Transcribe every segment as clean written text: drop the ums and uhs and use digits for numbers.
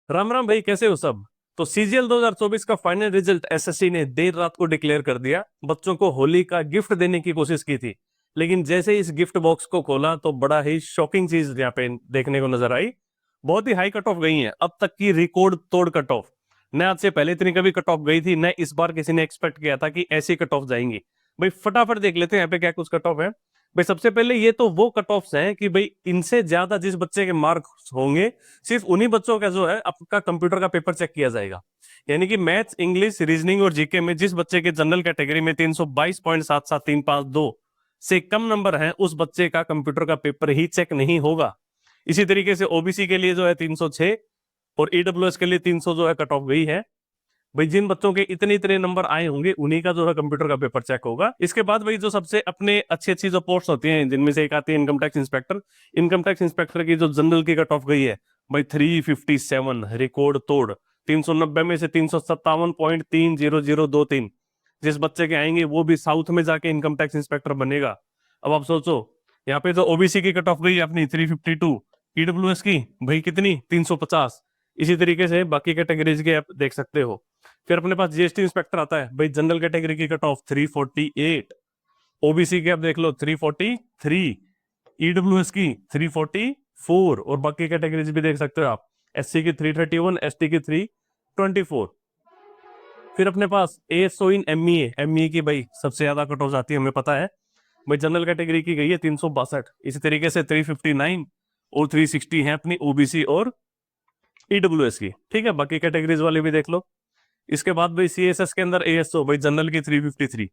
राम राम भाई, कैसे हो सब। तो सीजीएल 2024 का फाइनल रिजल्ट एसएससी ने देर रात को डिक्लेयर कर दिया। बच्चों को होली का गिफ्ट देने की कोशिश की थी, लेकिन जैसे ही इस गिफ्ट बॉक्स को खोला तो बड़ा ही शॉकिंग चीज यहाँ पे देखने को नजर आई। बहुत ही हाई कट ऑफ गई है, अब तक की रिकॉर्ड तोड़ कट ऑफ। न आज से पहले इतनी कभी कट ऑफ गई थी, न इस बार किसी ने एक्सपेक्ट किया था कि ऐसी कट ऑफ जाएंगी। भाई फटाफट देख लेते हैं यहाँ पे क्या कुछ कट ऑफ है। भाई सबसे पहले ये तो वो कट ऑफ्स हैं कि भाई इनसे ज्यादा जिस बच्चे के मार्क्स होंगे, सिर्फ उन्हीं बच्चों का जो है आपका कंप्यूटर का पेपर चेक किया जाएगा। यानी कि मैथ्स, इंग्लिश, रीजनिंग और जीके में जिस बच्चे के जनरल कैटेगरी में 322.77352 से कम नंबर हैं, उस बच्चे का कंप्यूटर का पेपर ही चेक नहीं होगा। इसी तरीके से ओबीसी के लिए जो है 306 और ईडब्ल्यूएस के लिए 300 जो है कट ऑफ गई है। भाई जिन बच्चों के इतने इतने नंबर आए होंगे उन्हीं का जो है कंप्यूटर का पेपर चेक होगा। इसके बाद भाई जो सबसे अपने अच्छी अच्छी जो पोस्ट होती हैं, जिनमें से एक आती है income tax inspector. Income tax inspector की जो जनरल की कट ऑफ गई है भाई 357, रिकॉर्ड तोड़। 390 में से 357.30023 जिस बच्चे के आएंगे वो भी साउथ में जाके इनकम टैक्स इंस्पेक्टर बनेगा। अब आप सोचो, यहाँ पे तो ओबीसी की कट ऑफ गई अपनी 352, ईडब्ल्यूएस की भाई कितनी 350। इसी तरीके से बाकी कैटेगरीज के आप देख सकते हो। फिर अपने पास जीएसटी इंस्पेक्टर आता है भाई, जनरल कैटेगरी की कट ऑफ 348, ओबीसी के आप देख लो 343, ईडब्ल्यूएस की 344 और बाकी कैटेगरीज भी देख सकते हो आप। एससी की 331, एसटी की 324। फिर अपने पास एएसओ इन एमईए, एमईए की भाई सबसे ज्यादा कट ऑफ आती है, हमें पता है। भाई जनरल कैटेगरी की गई है 362। इसी तरीके से 359 और 360 है अपनी ओबीसी और ईडब्ल्यूएस की। ठीक है, बाकी कैटेगरीज वाले भी देख लो। इसके बाद भाई सीएसएस के अंदर एएसओ भाई जनरल की 353।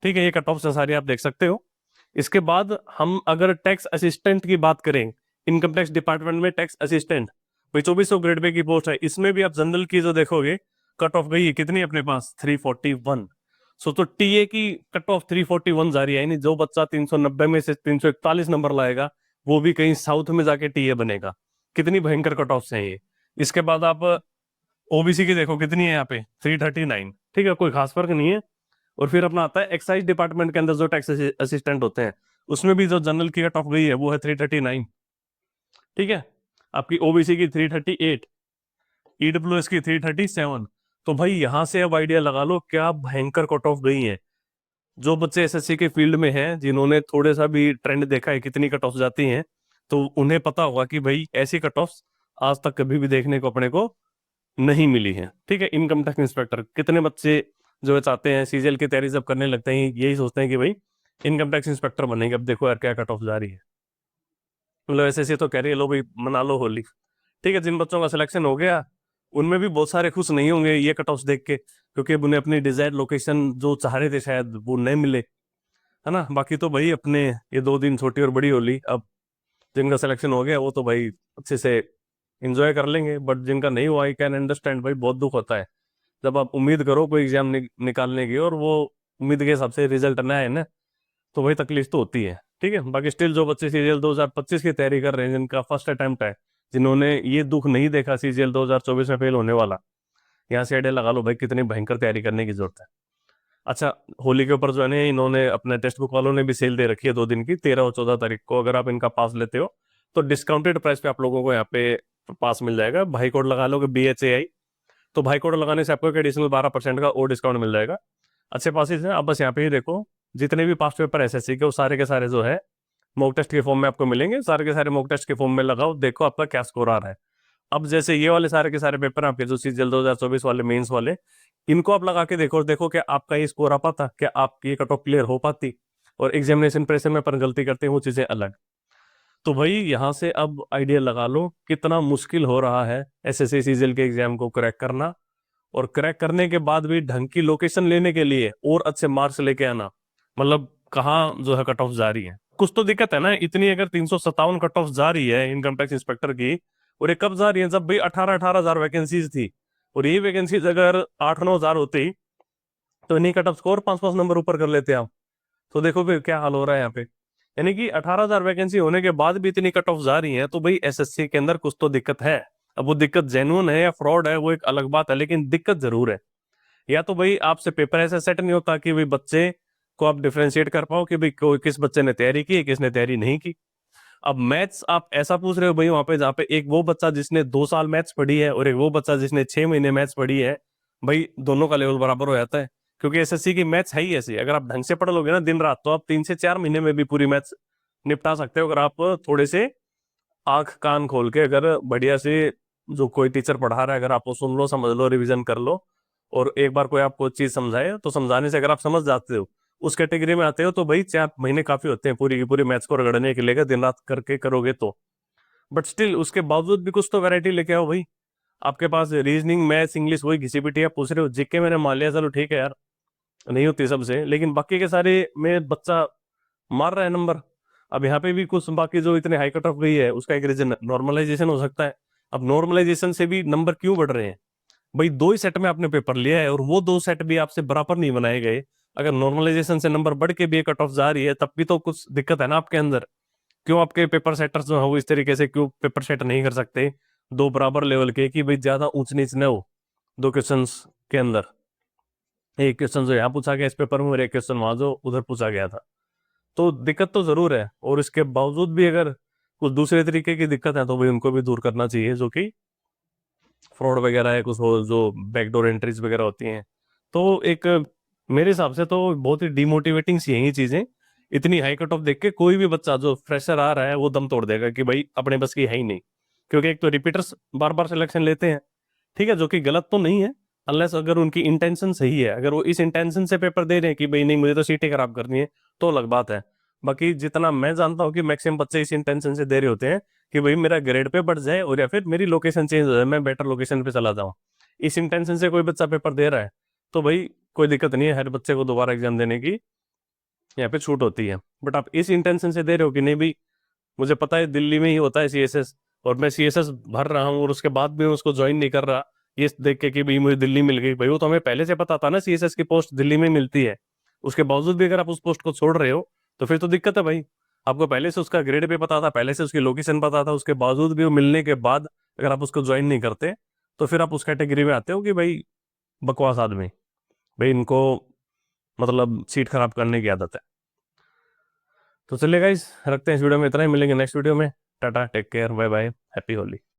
ठीक है, ये कट ऑफ सारी आप देख सकते हो। इसके बाद हम अगर टैक्स असिस्टेंट की बात करें, इनकम टैक्स डिपार्टमेंट में टैक्स असिस्टेंट भाई 2400 ग्रेड पे की पोस्ट है। इसमें भी आप जनरल की जो देखोगे कट ऑफ गई है कितनी अपने पास 341। सो तो टीए की कट ऑफ 341 जा रही है, यानी जो बच्चा 390 में से 341 नंबर लाएगा वो भी कहीं साउथ में जाके टीए बनेगा। कितनी भयंकर कट ऑफ है ये। इसके बाद आप ओबीसी की देखो कितनी है यहाँ पे 339। ठीक है, कोई खास फर्क नहीं है। और फिर अपना आता है एक्साइज डिपार्टमेंट के अंदर जो टैक्स असिस्टेंट होते हैं, उसमें भी जो जनरल की कट ऑफ गई है वो है 339। ठीक है, आपकी ओबीसी की 338, ईडब्ल्यूएस की 337। तो भाई यहां से अब आइडिया लगा लो क्या भयंकर कट ऑफ गई है। जो बच्चे एसएससी के फील्ड में हैं, जिन्होंने थोड़े सा भी ट्रेंड देखा है कितनी कट ऑफ जाती हैं, तो उन्हें पता होगा कि भाई ऐसी कट ऑफ आज तक कभी भी देखने को अपने को नहीं मिली है। ठीक है, इनकम टैक्स इंस्पेक्टर कितने बच्चे जो है चाहते हैं सीजीएल की तैयारी जब करने लगते हैं यही सोचते हैं कि भाई इनकम टैक्स इंस्पेक्टर बनेंगे। अब देखो यार क्या कट ऑफ जा रही है। मतलब ऐसे तो कह रही है लो भाई मना लो होली। ठीक है, जिन बच्चों का सिलेक्शन हो गया उनमें भी बहुत सारे खुश नहीं होंगे ये कट ऑफ देख के, क्योंकि अब उन्हें अपनी डिजायर्ड लोकेशन जो चाह रहे थे शायद वो नहीं मिले, है ना। बाकी तो भाई अपने ये 2 दिन छोटी और बड़ी होली, अब जिनका सिलेक्शन हो गया वो तो भाई अच्छे से इंजॉय कर लेंगे, बट जिनका नहीं हुआ आई कैन अंडरस्टैंड। भाई बहुत दुख होता है जब आप उम्मीद करो कोई एग्जाम निकालने की और वो उम्मीद के हिसाब से रिजल्ट ना आए ना, तो वही तकलीफ तो होती है। ठीक है, बाकी स्टिल जो बच्चे सीजीएल 2025 की तैयारी कर रहे हैं, जिनका फर्स्ट अटेम्प्ट है, जिन्होंने ये दुख नहीं देखा सीजीएल 2024 में फेल होने वाला, यहाँ से आइडिया लगा लो भाई कितनी भयंकर तैयारी करने की जरूरत है। अच्छा, होली के ऊपर जो है ना इन्होंने अपने टेक्स्ट बुक वालों ने भी सेल दे रखी है 2 दिन की, 13 और 14 तारीख को। अगर आप इनका पास लेते हो तो डिस्काउंटेड प्राइस पे आप लोगों को यहाँ पे पास मिल जाएगा। भाई कोड लगा लोगे BHAI, तो भाई कोड लगाने से आपको एक एडिशनल 12% का और डिस्काउंट मिल जाएगा। अच्छे पासेज हैं। आप बस यहाँ पे ही देखो, जितने भी पास्ट पेपर एसएससी के वो सारे के सारे जो है मॉक टेस्ट के फॉर्म में आपको मिलेंगे। सारे के सारे मॉक टेस्ट के फॉर्म में लगाओ, देखो आपका क्या स्कोर आ रहा है। अब जैसे ये वाले सारे के सारे पेपर आपके जो सीजीएल 2024 वाले मेंस वाले, इनको आप लगा के देखो और देखो क्या आपका ये स्कोर आ पाता, क्या आपकी ये कट ऑफ क्लियर हो पाती। और एग्जामिनेशन प्रेशर में पर गलती करते हैं वो चीजें अलग। तो भाई यहाँ से अब आइडिया लगा लो कितना मुश्किल हो रहा है एसएससी सीजीएल के एग्जाम को क्रैक करना, और क्रैक करने के बाद भी ढंग की लोकेशन लेने के लिए और अच्छे मार्क्स लेके आना। मतलब कहाँ जो है कट ऑफ जा रही है, कुछ तो दिक्कत है ना। इतनी अगर 357 कट ऑफ जा रही है इनकम टैक्स इंस्पेक्टर की, और ये कब जा रही है जब भाई 18,000 वैकेंसीज थी, और ये वैकेंसीज अगर 8-9 हजार होती तो इन्हीं कट ऑफ स्कोर 5-5 नंबर ऊपर कर लेते आप। तो देखो फिर क्या हाल हो रहा है यहाँ पे। यानी कि 18,000 वैकेंसी होने के बाद भी इतनी कट ऑफ जा रही है, तो भाई एसएससी के अंदर कुछ तो दिक्कत है। अब वो दिक्कत जेन्युइन है या फ्रॉड है वो एक अलग बात है, लेकिन दिक्कत जरूर है। या तो भाई आपसे पेपर ऐसा सेट नहीं होता कि भाई बच्चे को आप डिफ्रेंशिएट कर पाओ कि भाई कोई किस बच्चे ने तैयारी की किसने तैयारी नहीं की। अब मैथ्स आप ऐसा पूछ रहे हो भाई वहां पे, जहाँ पे एक वो बच्चा जिसने 2 साल मैथ्स पढ़ी है और एक वो बच्चा जिसने 6 महीने मैथ्स पढ़ी है, भाई दोनों का लेवल बराबर हो जाता है। क्योंकि एसएससी की मैथ्स है ही ऐसी, अगर आप ढंग से पढ़ लोगे ना दिन रात, तो आप 3 से 4 महीने में भी पूरी मैथ्स निपटा सकते हो, अगर आप थोड़े से आंख कान खोल के, अगर बढ़िया से जो कोई टीचर पढ़ा रहा है अगर आप वो सुन लो, समझ लो, रिवीजन कर लो, और एक बार कोई आपको चीज समझाए तो समझाने से अगर आप समझ जाते हो, उस कैटेगरी में आते हो, तो भाई 4 महीने काफी होते हैं पूरी की पूरी मैथ्स को रगड़ने के लिए, दिन रात करके करोगे तो। बट स्टिल उसके बावजूद भी कुछ तो वैरायटी लेके आओ भाई। आपके पास रीजनिंग, मैथ्स, इंग्लिश वही घिसी पिटी आप पूछ रहे हो, जीके मैंने मान लिया चलो ठीक है यार, नहीं होती सबसे, लेकिन बाकी के सारे में बच्चा मार रहा है नंबर। अब यहाँ पे भी कुछ बाकी जो इतने हाई कट ऑफ गई है, उसका एक रीजन नॉर्मलाइजेशन हो सकता है। अब नॉर्मलाइजेशन से भी नंबर क्यों बढ़ रहे हैं? भाई 2 ही सेट में आपने पेपर लिया है और वो 2 सेट भी आपसे बराबर नहीं बनाए गए। अगर नॉर्मलाइजेशन से नंबर बढ़ के भी कट ऑफ जा रही है, तब भी तो कुछ दिक्कत है ना आपके अंदर। क्यों आपके पेपर सेटर्स जो है वो इस तरीके से क्यों पेपर सेट नहीं कर सकते दो बराबर लेवल के, कि भाई ज्यादा ऊंच नीच न हो दो क्वेश्चंस के अंदर। एक क्वेश्चन जो यहाँ पूछा गया इस पेपर में और एक क्वेश्चन वहां जो उधर पूछा गया था। तो दिक्कत तो जरूर है, और इसके बावजूद भी अगर कुछ दूसरे तरीके की दिक्कत है तो भाई उनको भी दूर करना चाहिए, जो कि फ्रॉड वगैरह है, कुछ हो जो बैकडोर एंट्रीज वगैरह होती हैं। तो एक मेरे हिसाब से तो बहुत ही डिमोटिवेटिंग सी है ये चीजें। इतनी हाई कट ऑफ देख के कोई भी बच्चा जो फ्रेशर आ रहा है वो दम तोड़ देगा कि भाई अपने बस की है ही नहीं। क्योंकि एक तो रिपीटर्स बार बार सिलेक्शन लेते हैं, ठीक है, जो कि गलत तो नहीं है, अनलेस अगर उनकी इंटेंशन सही है। अगर वो इस इंटेंशन से पेपर दे रहे हैं कि भाई नहीं मुझे तो सीटें खराब करनी है, तो अलग बात है। बाकी जितना मैं जानता हूँ कि मैक्सिमम बच्चे इस इंटेंशन से दे रहे होते हैं कि भाई मेरा ग्रेड पे बढ़ जाए और या फिर मेरी लोकेशन चेंज हो जाए, मैं बेटर लोकेशन पे चला जाऊं। इस इंटेंशन से कोई बच्चा पेपर दे रहा है तो भाई कोई दिक्कत नहीं है, हर बच्चे को दोबारा एग्जाम देने की यहाँ पे छूट होती है। बट आप इस इंटेंशन से दे रहे हो कि नहीं भाई मुझे पता है दिल्ली में ही होता है सीएसएस, और मैं सीएसएस भर रहा हूँ और उसके बाद भी मैं उसको ज्वाइन नहीं कर रहा, ये देख के कि भाई मुझे दिल्ली मिल गई। भाई वो तो हमें पहले से पता था ना सीएसएस की पोस्ट दिल्ली में मिलती है, उसके बावजूद भी अगर आप उस पोस्ट को छोड़ रहे हो तो फिर तो दिक्कत है भाई। आपको पहले से उसका ग्रेड भी पता था, पहले से उसकी लोकेशन पता था, उसके बावजूद भी वो मिलने के बाद अगर आप उसको ज्वाइन नहीं करते, तो फिर आप उस कैटेगरी में आते हो कि भाई बकवास आदमी, भाई इनको मतलब सीट खराब करने की आदत है। तो चलिए गाइस, रखते हैं इस वीडियो में इतना ही, मिलेंगे नेक्स्ट वीडियो में। Tata, take care, bye bye, happy Holi.